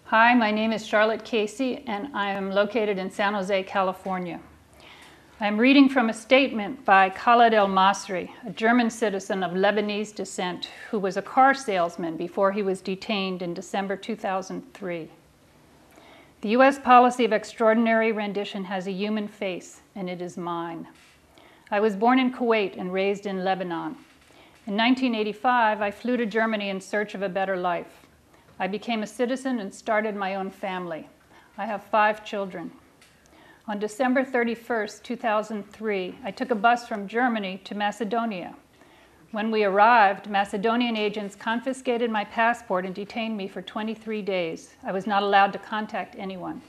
Hi, my name is Charlotte Casey, and I am located in San Jose, California. I am reading from a statement by Khaled el-Masri, a German citizen of Lebanese descent who was a car salesman before he was detained in December 2003. The U.S. policy of extraordinary rendition has a human face, and it is mine. I was born in Kuwait and raised in Lebanon. In 1985, I flew to Germany in search of a better life. I became a citizen and started my own family. I have 5 children. On December 31st, 2003, I took a bus from Germany to Macedonia. When we arrived, Macedonian agents confiscated my passport and detained me for 23 days. I was not allowed to contact anyone.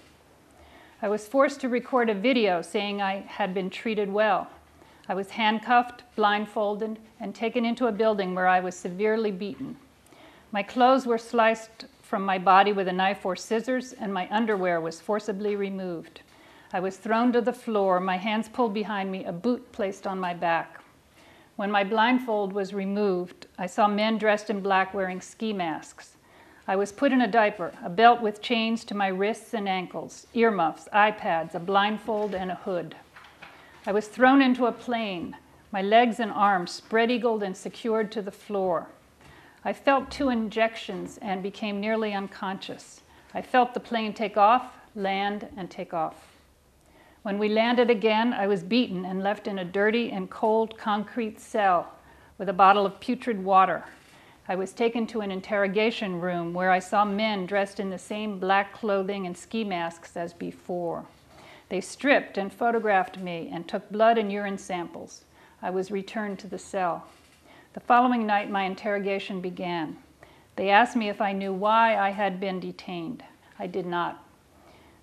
I was forced to record a video saying I had been treated well. I was handcuffed, blindfolded, and taken into a building where I was severely beaten. My clothes were sliced from my body with a knife or scissors, and my underwear was forcibly removed. I was thrown to the floor, my hands pulled behind me, a boot placed on my back. When my blindfold was removed, I saw men dressed in black wearing ski masks. I was put in a diaper, a belt with chains to my wrists and ankles, earmuffs, iPads, a blindfold, and a hood. I was thrown into a plane, my legs and arms spread-eagled and secured to the floor. I felt 2 injections and became nearly unconscious. I felt the plane take off, land, and take off. When we landed again, I was beaten and left in a dirty and cold concrete cell with a bottle of putrid water. I was taken to an interrogation room where I saw men dressed in the same black clothing and ski masks as before. They stripped and photographed me and took blood and urine samples. I was returned to the cell. The following night, my interrogation began. They asked me if I knew why I had been detained. I did not.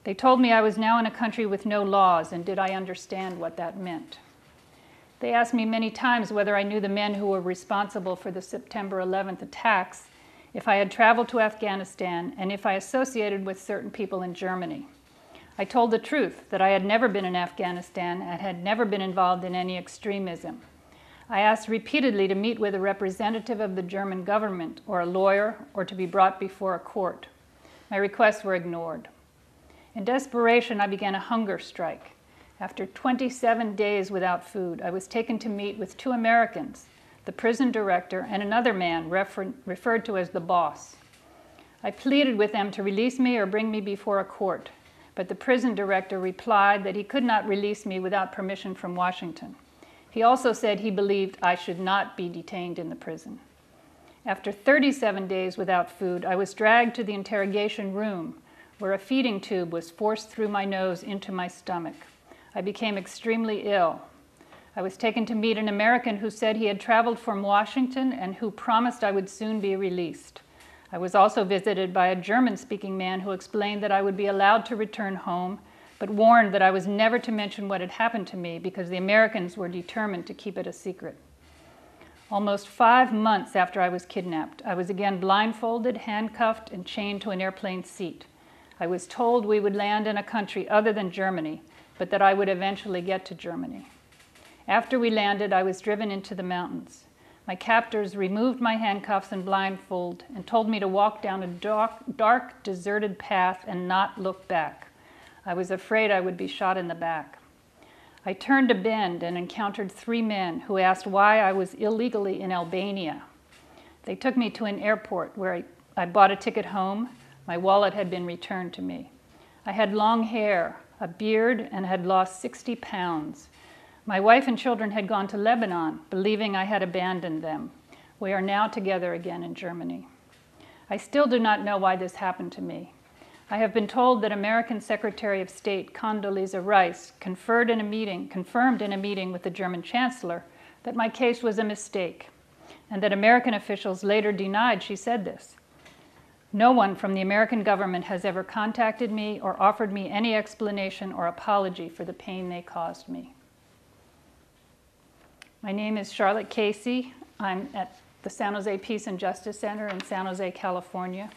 They told me I was now in a country with no laws, and did I understand what that meant? They asked me many times whether I knew the men who were responsible for the September 11th attacks, if I had traveled to Afghanistan, and if I associated with certain people in Germany. I told the truth, that I had never been in Afghanistan and had never been involved in any extremism. I asked repeatedly to meet with a representative of the German government or a lawyer or to be brought before a court. My requests were ignored. In desperation, I began a hunger strike. After 27 days without food, I was taken to meet with 2 Americans, the prison director and another man referred to as the boss. I pleaded with them to release me or bring me before a court, but the prison director replied that he could not release me without permission from Washington. He also said he believed I should not be detained in the prison. After 37 days without food, I was dragged to the interrogation room, where a feeding tube was forced through my nose into my stomach. I became extremely ill. I was taken to meet an American who said he had traveled from Washington and who promised I would soon be released. I was also visited by a German-speaking man who explained that I would be allowed to return home, but warned that I was never to mention what had happened to me because the Americans were determined to keep it a secret. Almost 5 months after I was kidnapped, I was again blindfolded, handcuffed, and chained to an airplane seat. I was told we would land in a country other than Germany, but that I would eventually get to Germany. After we landed, I was driven into the mountains. My captors removed my handcuffs and blindfold and told me to walk down a dark, deserted path and not look back. I was afraid I would be shot in the back. I turned a bend and encountered 3 men who asked why I was illegally in Albania. They took me to an airport where I bought a ticket home. My wallet had been returned to me. I had long hair, a beard, and had lost 60 pounds. My wife and children had gone to Lebanon, believing I had abandoned them. We are now together again in Germany. I still do not know why this happened to me. I have been told that American Secretary of State Condoleezza Rice confirmed in a meeting with the German Chancellor that my case was a mistake, and that American officials later denied she said this. No one from the American government has ever contacted me or offered me any explanation or apology for the pain they caused me. My name is Charlotte Casey. I'm at the San Jose Peace and Justice Center in San Jose, California.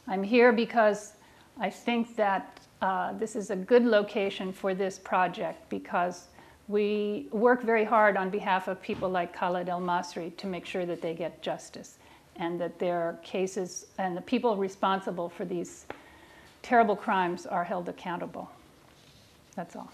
I'm here because I think that this is a good location for this project because we work very hard on behalf of people like Khaled el-Masri to make sure that they get justice. and that their cases and the people responsible for these terrible crimes are held accountable. That's all.